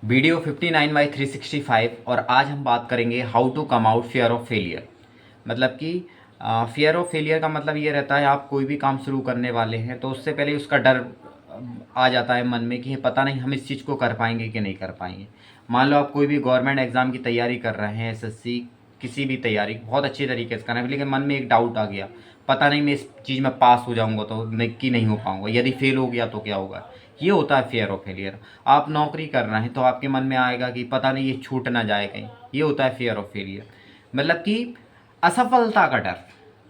Video 59/365 और आज हम बात करेंगे how to come out fear of failure. मतलब कि फियर ऑफ फेलियर का मतलब ये रहता है आप कोई भी काम शुरू करने वाले हैं तो उससे पहले उसका डर आ जाता है मन में कि पता नहीं हम इस चीज़ को कर पाएंगे कि नहीं कर पाएंगे। मान लो आप कोई भी गवर्नमेंट एग्ज़ाम की तैयारी कर रहे हैं, एसएससी किसी भी तैयारी बहुत अच्छी तरीके से कर रहे हैं, लेकिन मन में एक डाउट आ गया, पता नहीं मैं इस चीज़ में पास हो जाऊंगा तो नहीं कि नहीं हो पाऊंगा, यदि फेल हो गया तो क्या होगा। ये होता है फियर ऑफ फेलियर। आप नौकरी कर रहे हैं तो आपके मन में आएगा कि पता नहीं ये छूट ना जाए कहीं, ये होता है फियर ऑफ फेलियर। मतलब कि असफलता का डर,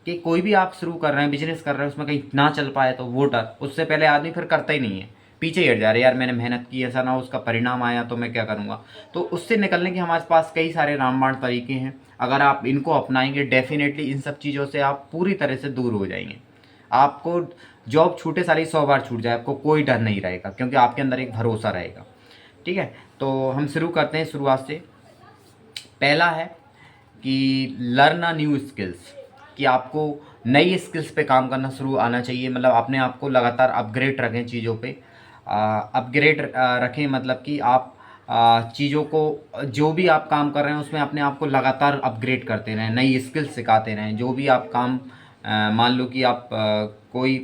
कि कोई भी आप शुरू कर रहे हैं, बिजनेस कर रहे हैं, उसमें कहीं ना चल पाए तो वो डर, उससे पहले आदमी फिर करता ही नहीं है, पीछे ही हट जा रहे यार मैंने मेहनत की, ऐसा ना हो उसका परिणाम आया तो मैं क्या करूँगा। तो उससे निकलने के हमारे पास कई सारे रामबाण तरीके हैं। अगर आप इनको अपनाएंगे डेफिनेटली इन सब चीज़ों से आप पूरी तरह से दूर हो जाएंगे। आपको जॉब छूटे सारी 100 बार छूट जाए, आपको कोई डर नहीं रहेगा क्योंकि आपके अंदर एक भरोसा रहेगा। ठीक है, तो हम शुरू करते हैं शुरुआत से। पहला है कि लर्न अ न्यू स्किल्स, कि आपको नई स्किल्स पे काम करना शुरू आना चाहिए। मतलब अपने आप को लगातार अपग्रेड रखें चीज़ों पे, अपग्रेड रखें। मतलब कि आप चीज़ों को, जो भी आप काम कर रहे हैं उसमें अपने आप को लगातार अपग्रेड करते रहें, नई स्किल्स सिखाते रहें। जो भी आप काम मान लो कि आप कोई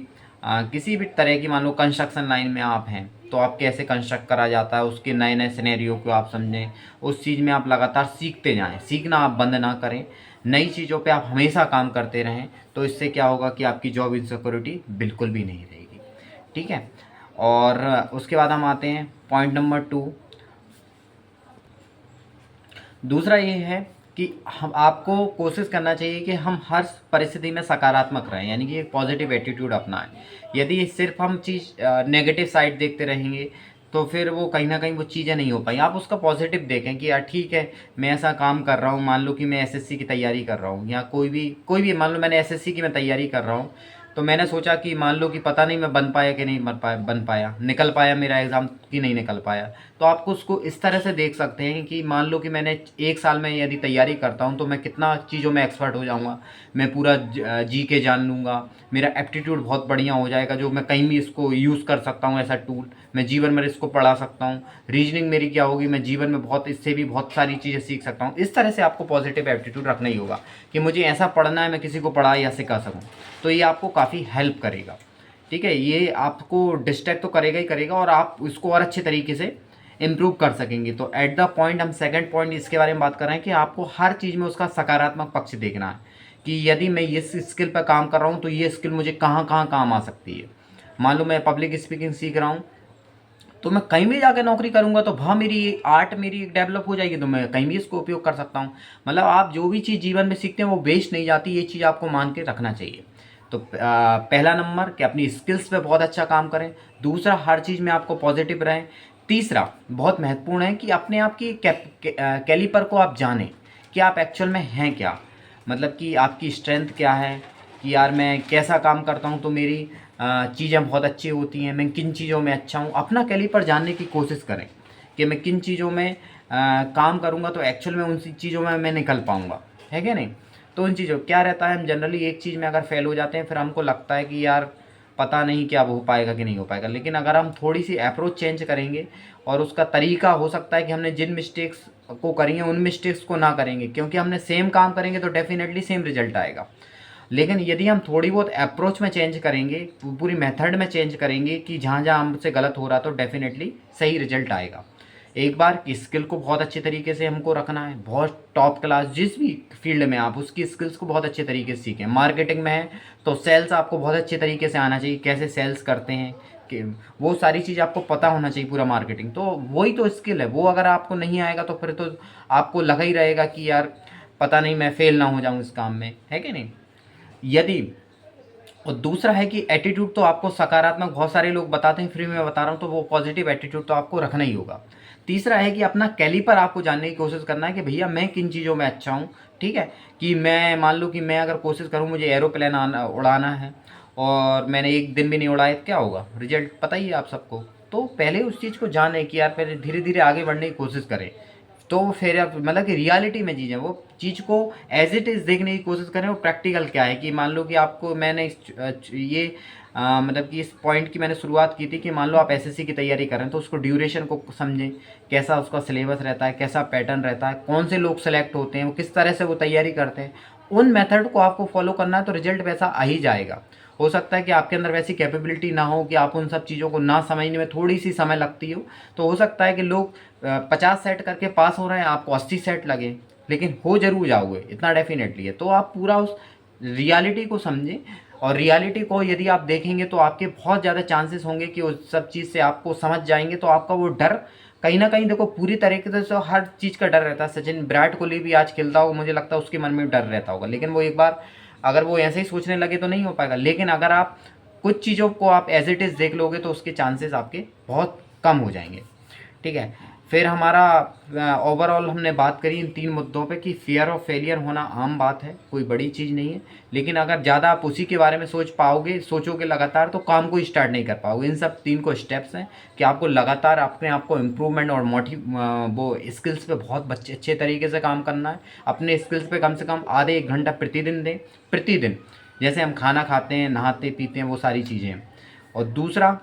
किसी भी तरह की, मान लो कंस्ट्रक्शन लाइन में आप हैं तो आप कैसे कंस्ट्रक्ट करा जाता है उसके नए नए सिनेरियो को आप समझें, उस चीज़ में आप लगातार सीखते जाएं, सीखना आप बंद ना करें, नई चीज़ों पे आप हमेशा काम करते रहें। तो इससे क्या होगा कि आपकी जॉब इनसिक्योरिटी बिल्कुल भी नहीं रहेगी। ठीक है, और उसके बाद हम आते हैं पॉइंट नंबर 2। दूसरा ये है कि हम आपको कोशिश करना चाहिए कि हम हर परिस्थिति में सकारात्मक रहें, यानी कि एक पॉजिटिव एटीट्यूड अपनाएं। यदि सिर्फ हम चीज़ नेगेटिव साइड देखते रहेंगे तो फिर वो कहीं ना कहीं वो चीज़ें नहीं हो पाई। आप उसका पॉजिटिव देखें कि यार ठीक है, मैं ऐसा काम कर रहा हूँ, मान लो कि मैं एसएससी की तैयारी कर रहा हूँ या कोई भी मान लो मैंने एसएससी की मैं तैयारी कर रहा हूँ, तो मैंने सोचा कि मान लो कि पता नहीं मैं बन पाया कि नहीं बन पाया, निकल पाया मेरा एग्ज़ाम कि नहीं निकल पाया। तो आपको उसको इस तरह से देख सकते हैं कि मान लो कि मैंने एक साल में यदि तैयारी करता हूँ तो मैं कितना चीज़ों में एक्सपर्ट हो जाऊँगा, मैं पूरा जी के जान लूँगा, मेरा एप्टीट्यूड बहुत बढ़िया हो जाएगा, जो मैं कहीं भी इसको यूज़ कर सकता हूँ ऐसा टूल, मैं जीवन में इसको पढ़ा सकता हूँ। रीजनिंग मेरी क्या होगी, मैं जीवन में बहुत इससे भी बहुत सारी चीज़ें सीख सकता हूँ। इस तरह से आपको पॉजिटिव एप्टीट्यूड रखना ही होगा कि मुझे ऐसा पढ़ना है मैं किसी को पढ़ा या सिखा सकूँ। तो ये आपको काफ़ी हेल्प करेगा। ठीक है, ये आपको डिस्ट्रैक्ट तो करेगा ही करेगा और आप इसको और अच्छे तरीके से इम्प्रूव कर सकेंगे। तो एट द पॉइंट हम सेकंड पॉइंट इसके बारे में बात कर रहे हैं कि आपको हर चीज़ में उसका सकारात्मक पक्ष देखना है कि यदि मैं इस स्किल पर काम कर रहा हूँ तो ये स्किल मुझे कहाँ कहाँ काम आ सकती है। मान लो मैं पब्लिक स्पीकिंग सीख रहा हूँ तो मैं कहीं भी जाके नौकरी करूंगा तो वहाँ मेरी आर्ट मेरी डेवलप हो जाएगी, तो मैं कहीं भी इसको उपयोग कर सकता हूँ। मतलब आप जो भी चीज़ जीवन में सीखते हैं वो वेस्ट नहीं जाती, ये चीज़ आपको मान के रखना चाहिए। तो पहला नंबर कि अपनी स्किल्स पे बहुत अच्छा काम करें। दूसरा, हर चीज़ में आपको पॉजिटिव रहें। तीसरा बहुत महत्वपूर्ण है कि अपने आप की कैलिपर को आप जानें कि आप एक्चुअल में हैं क्या। मतलब कि आपकी स्ट्रेंथ क्या है, कि यार मैं कैसा काम करता हूँ तो मेरी चीज़ें बहुत अच्छी होती हैं, मैं किन चीज़ों में अच्छा हूँ। अपना कैलिपर जानने की कोशिश करें कि मैं किन चीज़ों में काम करूँगा तो एक्चुअल में उन चीज़ों में मैं निकल पाऊँगा, है क्या नहीं। तो उन चीज़ों क्या रहता है, हम जनरली एक चीज़ में अगर फेल हो जाते हैं फिर हमको लगता है कि यार पता नहीं क्या हो पाएगा कि नहीं हो पाएगा। लेकिन अगर हम थोड़ी सी अप्रोच चेंज करेंगे और उसका तरीका हो सकता है कि हमने जिन मिस्टेक्स को करी हैं उन मिस्टेक्स को ना करेंगे, क्योंकि हमने सेम काम करेंगे तो डेफिनेटली सेम रिजल्ट आएगा। लेकिन यदि हम थोड़ी बहुत अप्रोच में चेंज करेंगे, पूरी मेथड में चेंज करेंगे कि जहाँ जहाँ हमसे गलत हो रहा तो डेफिनेटली सही रिजल्ट आएगा। एक बार की स्किल को बहुत अच्छे तरीके से हमको रखना है, बहुत टॉप क्लास जिस भी फील्ड में आप उसकी स्किल्स को बहुत अच्छे तरीके से सीखें। मार्केटिंग में है तो सेल्स आपको बहुत अच्छे तरीके से आना चाहिए, कैसे सेल्स करते हैं कि वो सारी चीज़ आपको पता होना चाहिए पूरा मार्केटिंग। तो वही तो स्किल है, वो अगर आपको नहीं आएगा तो फिर तो आपको लगा ही रहेगा कि यार पता नहीं मैं फेल ना हो जाऊँ इस काम में, है कि नहीं। यदि और दूसरा है कि एटीट्यूड तो आपको सकारात्मक बहुत सारे लोग बताते हैं, फ्री में मैं बता रहा हूँ, तो वो पॉजिटिव एटीट्यूड तो आपको रखना ही होगा। तीसरा है कि अपना कैलिपर आपको जानने की कोशिश करना है कि भैया मैं किन चीज़ों में अच्छा हूँ। ठीक है, कि मैं मान लो कि मैं अगर कोशिश करूँ मुझे एरोप्लेन उड़ाना है और मैंने एक दिन भी नहीं उड़ाया तो क्या होगा, रिजल्ट पता ही है आप सबको। तो पहले उस चीज़ को जाने कि यार पहले धीरे धीरे आगे बढ़ने की कोशिश करें। तो फिर आप मतलब कि रियलिटी में चीज़ें वो चीज़ को एज इट इज़ देखने की कोशिश करें। वो प्रैक्टिकल क्या है कि मान लो कि आपको मैंने ये मतलब कि इस पॉइंट की मैंने शुरुआत की थी कि मान लो आप एसएससी की तैयारी कर रहे हैं तो उसको ड्यूरेशन को समझें, कैसा उसका सिलेबस रहता है, कैसा पैटर्न रहता है, कौन से लोग सेलेक्ट होते हैं, वो किस तरह से वो तैयारी करते हैं, उन मेथड को आपको फॉलो करना है तो रिजल्ट वैसा आ ही जाएगा। हो सकता है कि आपके अंदर वैसी कैपेबिलिटी ना हो कि आप उन सब चीज़ों को ना समझने में थोड़ी सी समय लगती हो, तो हो सकता है कि लोग 50 सेट करके पास हो रहे हैं, आपको 80 सेट लगे, लेकिन हो जरूर जाओगे, इतना डेफिनेटली है। तो आप पूरा उस रियलिटी को समझें, और रियलिटी को यदि आप देखेंगे तो आपके बहुत ज़्यादा चांसेस होंगे कि उस सब चीज़ से आपको समझ जाएंगे, तो आपका वो डर कहीं ना कहीं, देखो पूरी तरीके से तो हर चीज़ का डर रहता है। सचिन विराट कोहली भी आज खेलता होगा, मुझे लगता है उसके मन में डर रहता होगा, लेकिन वो एक बार अगर वो ऐसे ही सोचने लगे तो नहीं हो पाएगा। लेकिन अगर आप कुछ चीज़ों को आप एज इट इज़ देख लोगे तो उसके चांसेस आपके बहुत कम हो जाएंगे। ठीक है, फिर हमारा ओवरऑल हमने बात करी इन 3 मुद्दों पे कि फियर ऑफ फेलियर होना आम बात है, कोई बड़ी चीज़ नहीं है, लेकिन अगर ज़्यादा आप उसी के बारे में सोचोगे लगातार, तो काम को स्टार्ट नहीं कर पाओगे। इन सब 3 को स्टेप्स हैं कि आपको लगातार अपने आप को इम्प्रूवमेंट और वो स्किल्स पे बहुत अच्छे तरीके से काम करना है। अपने स्किल्स पे कम से कम आधे 1 घंटा प्रतिदिन दें, प्रतिदिन, जैसे हम खाना खाते हैं, नहाते पीते हैं, वो सारी चीज़ें हैं। और दूसरा,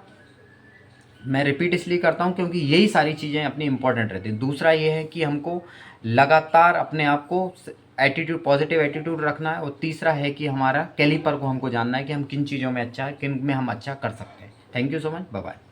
मैं रिपीट इसलिए करता हूँ क्योंकि यही सारी चीज़ें अपनी इंपॉर्टेंट रहती हैं। दूसरा ये है कि हमको लगातार अपने आप को एटीट्यूड, पॉजिटिव एटीट्यूड रखना है। और तीसरा है कि हमारा कैलिपर को हमको जानना है कि हम किन चीज़ों में अच्छा है, किन में हम अच्छा कर सकते हैं। Thank you so much, bye bye.